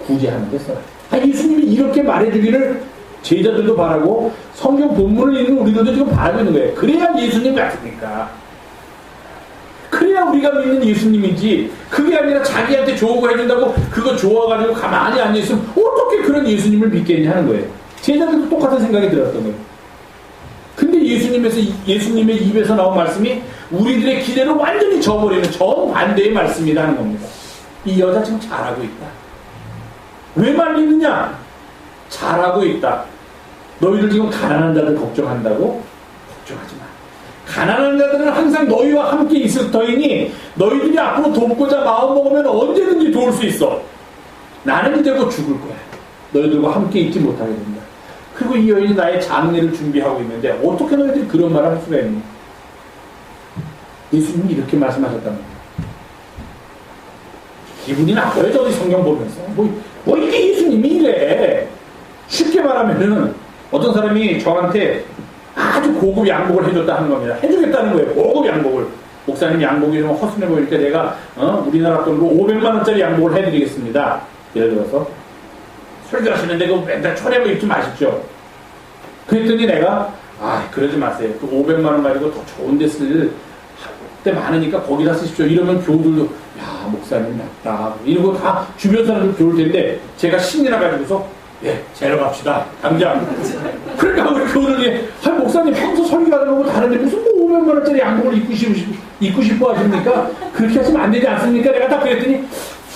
구제하는 데 써라. 예수님이 이렇게 말해주기를 제자들도 바라고 성경 본문을 읽는 우리들도 지금 바라는 거예요. 그래야 예수님 같으니까. 그래야 우리가 믿는 예수님이지. 그게 아니라 자기한테 좋은 거 해준다고 그거 좋아가지고 가만히 앉아있으면 어떻게 그런 예수님을 믿겠냐 하는 거예요. 제자들도 똑같은 생각이 들었던 거예요. 근데 예수님의 입에서 나온 말씀이 우리들의 기대를 완전히 저버리는 정반대의 말씀이다 하는 겁니다. 이 여자 지금 잘하고 있다. 왜 말리느냐? 잘하고 있다. 너희들 지금 가난한 자들 걱정한다고? 걱정하지 마. 가난한 자들은 항상 너희와 함께 있을 터이니 너희들이 앞으로 돕고자 마음먹으면 언제든지 도울 수 있어. 나는 이제 곧 죽을 거야. 너희들과 함께 있지 못하게 된다. 그리고 이 여인이 나의 장례를 준비하고 있는데 어떻게 너희들이 그런 말을 할 수가 있니? 예수님이 이렇게 말씀하셨다는 거예요. 기분이 나빠요. 저도 성경 보면서. 뭐 이게 예수님이 이래. 쉽게 말하면은 어떤 사람이 저한테 아주 고급 양복을 해줬다 하는 겁니다. 해주겠다는 거예요. 고급 양복을. 목사님 양복이 좀 허술해 보이니까 내가 우리나라 돈으로 500만 원짜리 양복을 해드리겠습니다. 예를 들어서 설교하시는데 그거 맨날 초래고 입지 마십시오. 그랬더니 내가 그러지 마세요. 그 500만 원 가지고 더 좋은 데 쓸 때 많으니까 거기다 쓰십시오. 이러면 교우들도 목사님 낫다 이러고 다 주변 사람들 좋을 텐데 제가 신이 나가지고서 예, 재러 갑시다. 당장. 그러니까 우리 교우들이 목사님 평소 설교하는 거고 다른데 무슨 뭐 500만 원짜리 양복을 입고 싶어 하십니까? 그렇게 하시면 안 되지 않습니까? 내가 딱 그랬더니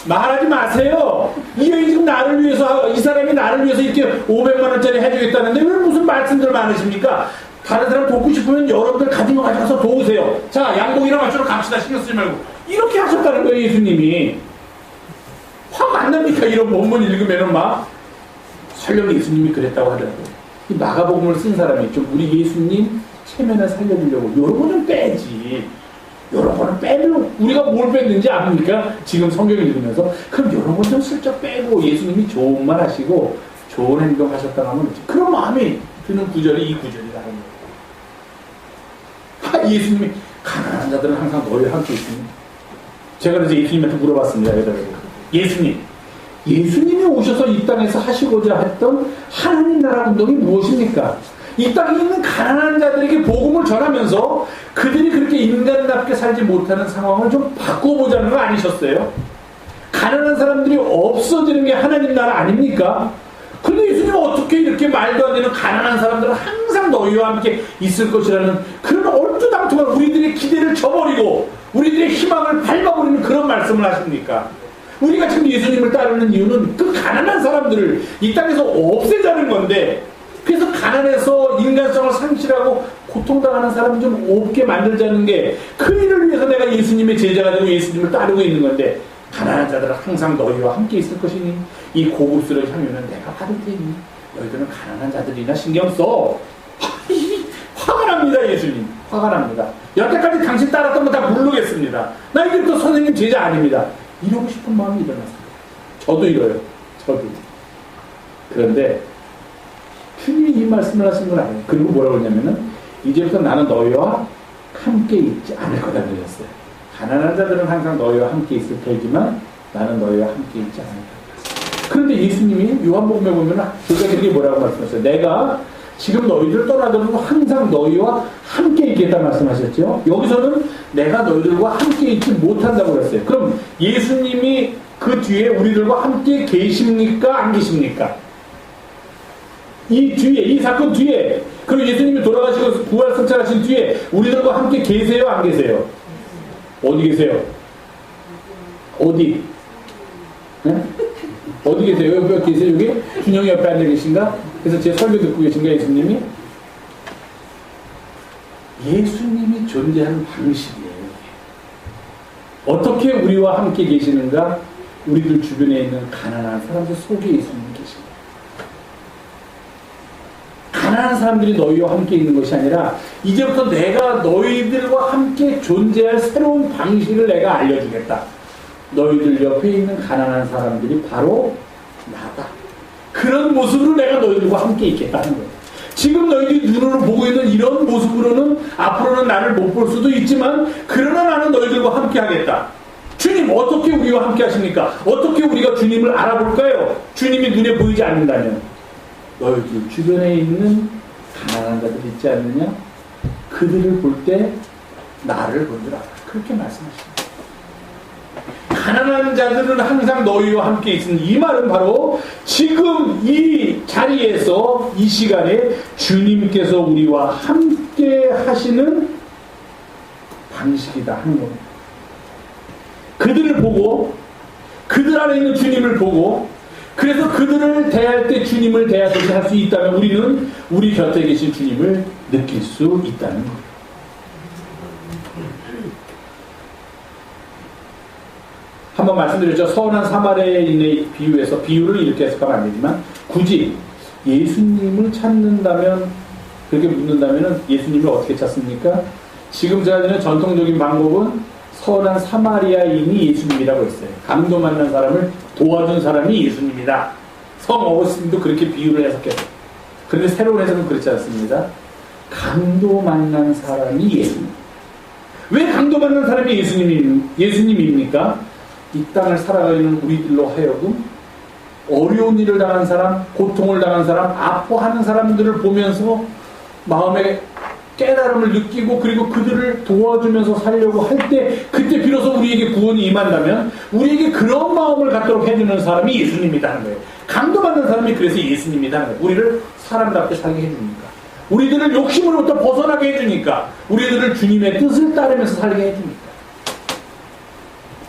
말하지 마세요. 이 여인 지금 나를 위해서, 이 사람이 나를 위해서 이렇게 500만 원짜리 해주겠다는데 왜 무슨 말씀들 많으십니까? 다른 사람 돕고 싶으면 여러분들 가진 거 가져가서 도우세요. 자, 양복이랑 맞추러 갑시다. 신경 쓰지 말고. 이렇게 하셨다는 거예요, 예수님이. 화가 안 납니까? 이런 본문 읽으면은 막. 설령 예수님이 그랬다고 하더라도 이 마가복음을 쓴 사람이 좀 우리 예수님 체면을 살려주려고 요런 거 좀 빼지. 요런 거는 빼면 우리가 뭘 뺐는지 압니까? 지금 성경을 읽으면서 그럼 요런 거 좀 슬쩍 빼고 예수님이 좋은 말 하시고 좋은 행동 하셨다고 하면 그런 마음이 드는 구절이 이 구절이다 하는 거예요. 예수님이 가난한 자들은 항상 너희와 함께 있으니 제가 그래서 예수님한테 물어봤습니다. 예수님이 오셔서 이 땅에서 하시고자 했던 하나님 나라 운동이 무엇입니까? 이 땅에 있는 가난한 자들에게 복음을 전하면서 그들이 그렇게 인간답게 살지 못하는 상황을 좀 바꿔보자는 거 아니셨어요? 가난한 사람들이 없어지는 게 하나님 나라 아닙니까? 근데 예수님은 어떻게 이렇게 말도 안 되는 가난한 사람들은 항상 너희와 함께 있을 것이라는 그런 얼토당토한 우리들의 기대를 저버리고 우리들의 희망을 밟아버리는 그런 말씀을 하십니까? 우리가 지금 예수님을 따르는 이유는 그 가난한 사람들을 이 땅에서 없애자는 건데 그래서 가난해서 인간성을 상실하고 고통당하는 사람 좀 없게 만들자는 게 그 일을 위해서 내가 예수님의 제자가 되고 예수님을 따르고 있는 건데 가난한 자들은 항상 너희와 함께 있을 것이니 이 고급스러운 향유는 내가 받을 테니 너희들은 가난한 자들이나 신경 써. 화가 납니다. 예수님 화가 납니다. 여태까지 당신 따랐던 거 다 모르겠습니다. 나 이제부터 선생님 제자 아닙니다. 이러고 싶은 마음이 일어났어요. 저도 이래요. 저도. 그런데 주님이 이 말씀을 하신 건 아니에요. 그리고 뭐라고 했냐면은 이제부터 나는 너희와 함께 있지 않을 거다 그랬어요. 가난한 자들은 항상 너희와 함께 있을 테지만 나는 너희와 함께 있지 않을 거다. 그런데 예수님이 요한복음에 보면은 그가 그게 뭐라고 말씀하셨어요. 내가 지금 너희들 떠나더라도 항상 너희와 함께 있겠다 말씀하셨죠. 여기서는 내가 너희들과 함께 있지 못한다고 그랬어요. 그럼 예수님이 그 뒤에 우리들과 함께 계십니까? 안 계십니까? 이 뒤에, 이 사건 뒤에, 그리고 예수님이 돌아가시고 부활 승천하신 뒤에 우리들과 함께 계세요? 안 계세요? 어디 계세요? 어디? 네? 어디 계세요? 여기 계세요? 여기? 준영이 옆에 앉아 계신가? 그래서 제 설교 듣고 계신가? 예수님이? 예수님이 존재하는 방식이에요. 어떻게 우리와 함께 계시는가? 우리들 주변에 있는 가난한 사람들 속에 예수님이 계십니다. 가난한 사람들이 너희와 함께 있는 것이 아니라 이제부터 내가 너희들과 함께 존재할 새로운 방식을 내가 알려주겠다. 너희들 옆에 있는 가난한 사람들이 바로 나다. 그런 모습으로 내가 너희들과 함께 있겠다 하는 거예요. 지금 너희들이 눈으로 보고 있는 이런 모습으로는 앞으로는 나를 못 볼 수도 있지만 그러나 나는 너희들과 함께 하겠다. 주님 어떻게 우리와 함께 하십니까? 어떻게 우리가 주님을 알아볼까요? 주님이 눈에 보이지 않는다면 너희들 주변에 있는 가난한 자들 있지 않느냐? 그들을 볼 때 나를 본 줄 알아. 그렇게 말씀하십니다. 가난한 자들은 항상 너희와 함께 있으니 이 말은 바로 지금 이 자리에서 이 시간에 주님께서 우리와 함께 하시는 방식이다 하는 겁니다. 그들을 보고 그들 안에 있는 주님을 보고 그래서 그들을 대할 때 주님을 대하듯이 할 수 있다면 우리는 우리 곁에 계신 주님을 느낄 수 있다는 거예요. 한번 말씀드렸죠. 선한 사마리아인의 비유에서 비유를 이렇게 해석하면 안 되지만 굳이 예수님을 찾는다면 그렇게 묻는다면 예수님을 어떻게 찾습니까? 지금 제가 드리는 전통적인 방법은 선한 사마리아인이 예수님이라고 했어요. 강도 만난 사람을 도와준 사람이 예수님이다. 성 어거스틴도 그렇게 비유를 해석했어요. 그런데 새로운 해석은 그렇지 않습니다. 강도 만난 사람이 예수님. 왜 강도 만난 사람이 예수님입니까? 이 땅을 살아가는 우리들로 하여금 어려운 일을 당한 사람, 고통을 당한 사람, 아파하는 사람들을 보면서 마음에 깨달음을 느끼고 그리고 그들을 도와주면서 살려고 할 때 그때 비로소 우리에게 구원이 임한다면 우리에게 그런 마음을 갖도록 해주는 사람이 예수님이라는 거예요. 감동받는 사람이 그래서 예수님이라는 거예요. 우리를 사람답게 살게 해주니까, 우리들을 욕심으로부터 벗어나게 해주니까, 우리들을 주님의 뜻을 따르면서 살게 해주니까.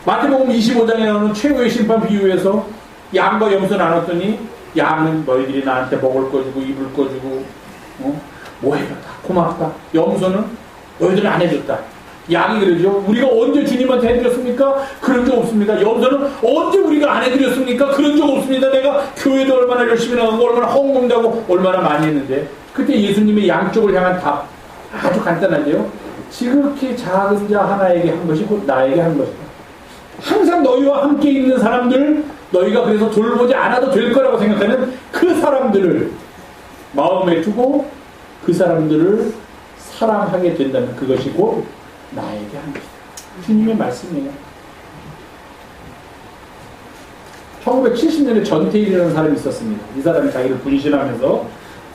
마태복음 25장에 나오는 최후의 심판 비유에서 양과 염소 나눴더니 양은 너희들이 나한테 먹을 거 주고 입을 거 주고 뭐 해줬다, 고맙다. 염소는 너희들은 안 해줬다. 양이 그러죠. 우리가 언제 주님한테 해드렸습니까? 그런 적 없습니다. 염소는 언제 우리가 안 해드렸습니까? 그런 적 없습니다. 내가 교회도 얼마나 열심히 나가고 얼마나 헌금하고 얼마나 많이 했는데. 그때 예수님의 양쪽을 향한 답 아주 간단한데요. 지극히 작은 자 하나에게 한 것이 곧 나에게 한 것이다. 항상 너희와 함께 있는 사람들, 너희가 그래서 돌보지 않아도 될 거라고 생각하는 그 사람들을 마음에 두고 그 사람들을 사랑하게 된다면 그것이 곧 나에게 한 것이다. 주님의 말씀이에요. 1970년에 전태일이라는 사람이 있었습니다. 이 사람이 자기를 분신하면서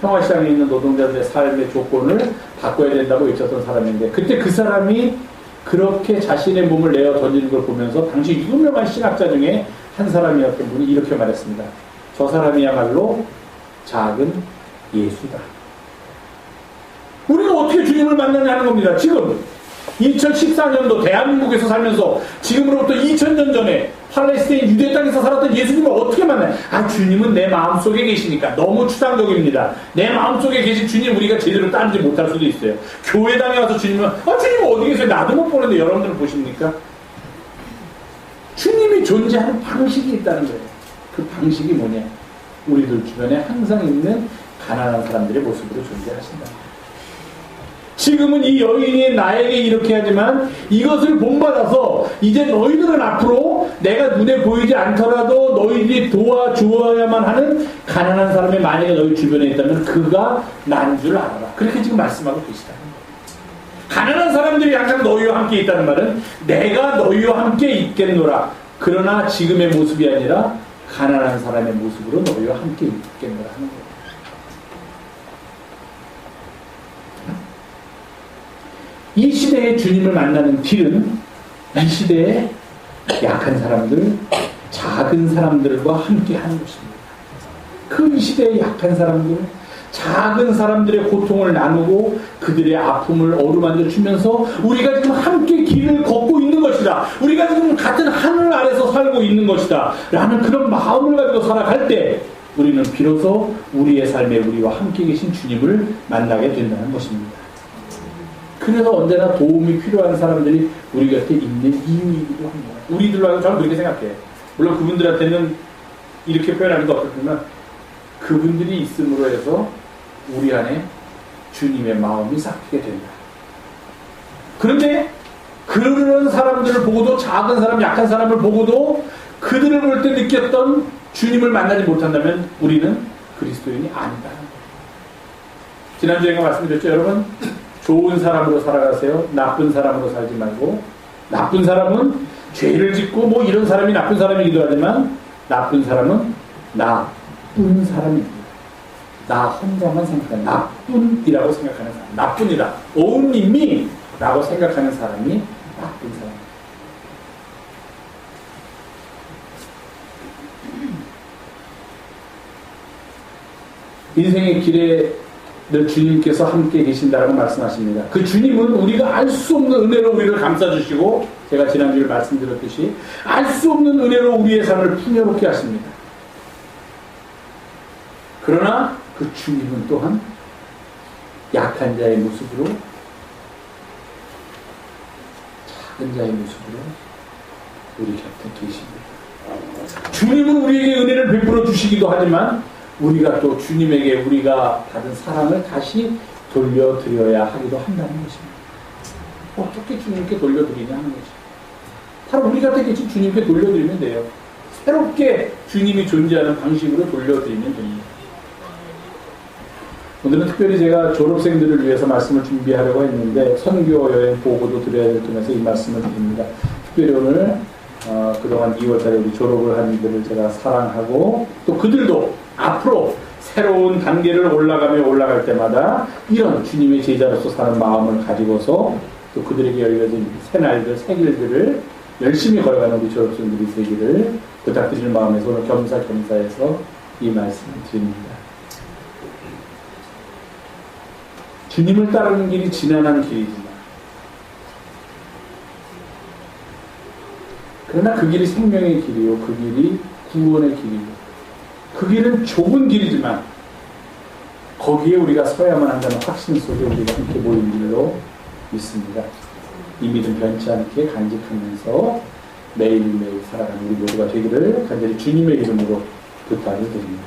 평화시장에 있는 노동자들의 삶의 조건을 바꿔야 된다고 외쳤던 사람인데, 그때 그 사람이 그렇게 자신의 몸을 내어 던지는 걸 보면서 당시 유명한 신학자 중에 한 사람이었던 분이 이렇게 말했습니다. 저 사람이야말로 작은 예수다. 우리가 어떻게 주님을 만나냐는 겁니다. 지금 2014년도 대한민국에서 살면서 지금으로부터 2000년 전에 팔레스타인 유대 땅에서 살았던 예수님을 어떻게 만나요? 아, 주님은 내 마음속에 계시니까. 너무 추상적입니다. 내 마음속에 계신 주님 우리가 제대로 따르지 못할 수도 있어요. 교회당에 와서 주님은 주님 어디 계세요? 나도 못 보는데 여러분들은 보십니까? 주님이 존재하는 방식이 있다는 거예요. 그 방식이 뭐냐? 우리들 주변에 항상 있는 가난한 사람들의 모습으로 존재하신다. 지금은 이 여인이 나에게 이렇게 하지만 이것을 본받아서 이제 너희들은 앞으로 내가 눈에 보이지 않더라도 너희들이 도와주어야만 하는 가난한 사람이 만약에 너희 주변에 있다면 그가 난 줄 알아라. 그렇게 지금 말씀하고 계시다. 가난한 사람들이 항상 너희와 함께 있다는 말은 내가 너희와 함께 있겠노라. 그러나 지금의 모습이 아니라 가난한 사람의 모습으로 너희와 함께 있겠노라 하는 거예요. 이 시대에 주님을 만나는 길은 이 시대에 약한 사람들, 작은 사람들과 함께 하는 것입니다. 그 이 시대의 약한 사람들, 작은 사람들의 고통을 나누고 그들의 아픔을 어루만져 주면서 우리가 지금 함께 길을 걷고 있는 것이다. 우리가 지금 같은 하늘 아래서 살고 있는 것이다. 라는 그런 마음을 가지고 살아갈 때 우리는 비로소 우리의 삶에 우리와 함께 계신 주님을 만나게 된다는 것입니다. 그래서 언제나 도움이 필요한 사람들이 우리 곁에 있는 이유이기도 합니다. 우리들로 하여금 저는 그렇게 생각해요. 물론 그분들한테는 이렇게 표현하는 거 없겠지만 그분들이 있음으로 해서 우리 안에 주님의 마음이 싹트게 된다. 그런데 그런 사람들을 보고도, 작은 사람, 약한 사람을 보고도 그들을 볼 때 느꼈던 주님을 만나지 못한다면 우리는 그리스도인이 아니다. 지난주에 말씀드렸죠, 여러분? 좋은 사람으로 살아가세요. 나쁜 사람으로 살지 말고. 나쁜 사람은 죄를 짓고 뭐 이런 사람이 나쁜 사람이기도 하지만 나쁜 사람은 나쁜 사람입니다. 나 혼자만 생각하는 나쁜이라고 생각하는 사람. 나쁜이다. only me 라고 생각하는 사람이 나쁜 사람. 인생의 길에 늘 주님께서 함께 계신다라고 말씀하십니다. 그 주님은 우리가 알 수 없는 은혜로 우리를 감싸주시고, 제가 지난주에 말씀드렸듯이 알 수 없는 은혜로 우리의 삶을 풍요롭게 하십니다. 그러나 그 주님은 또한 약한 자의 모습으로, 작은 자의 모습으로 우리 곁에 계십니다. 주님은 우리에게 은혜를 베풀어 주시기도 하지만 우리가 또 주님에게 우리가 받은 사랑을 다시 돌려드려야 하기도 한다는 것입니다. 어떻게 주님께 돌려드리냐 하는 것입니다. 바로 우리 곁에 계신 주님께 돌려드리면 돼요. 새롭게 주님이 존재하는 방식으로 돌려드리면 됩니다. 오늘은 특별히 제가 졸업생들을 위해서 말씀을 준비하려고 했는데 선교 여행 보고도 드려야 될 점에서 이 말씀을 드립니다. 특별히 오늘 그동안 2월달에 우리 졸업을 한 이들을 제가 사랑하고 또 그들도 앞으로 새로운 단계를 올라가며 올라갈 때마다 이런 주님의 제자로서 사는 마음을 가지고서 또 그들에게 열려진 새날들, 새 길들을 열심히 걸어가는 우리 졸업생들이 되기를 부탁드리는 마음에서 오늘 겸사겸사해서 이 말씀을 드립니다. 주님을 따르는 길이 지난한 길이지만 그러나 그 길이 생명의 길이요, 그 길이 구원의 길이요, 그 길은 좁은 길이지만 거기에 우리가 서야만 한다는 확신 속에 우리가 함께 모인 길로 믿습니다. 이 믿음 변치 않게 간직하면서 매일매일 살아가는 우리 모두가 되기를 간절히 주님의 이름으로 부탁을 드립니다.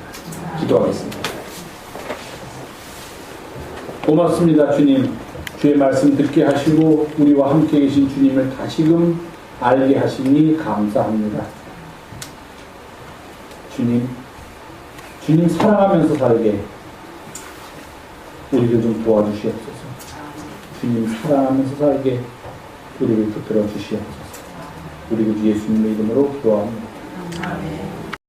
기도하겠습니다. 고맙습니다. 주님, 주의 말씀 듣게 하시고 우리와 함께 계신 주님을 다시금 알게 하시니 감사합니다. 주님 사랑하면서 살게 우리를 좀 도와주시옵소서. 주님 사랑하면서 살게 우리를 붙들어 주시옵소서. 우리 주 예수님의 이름으로 기도합니다. 아멘.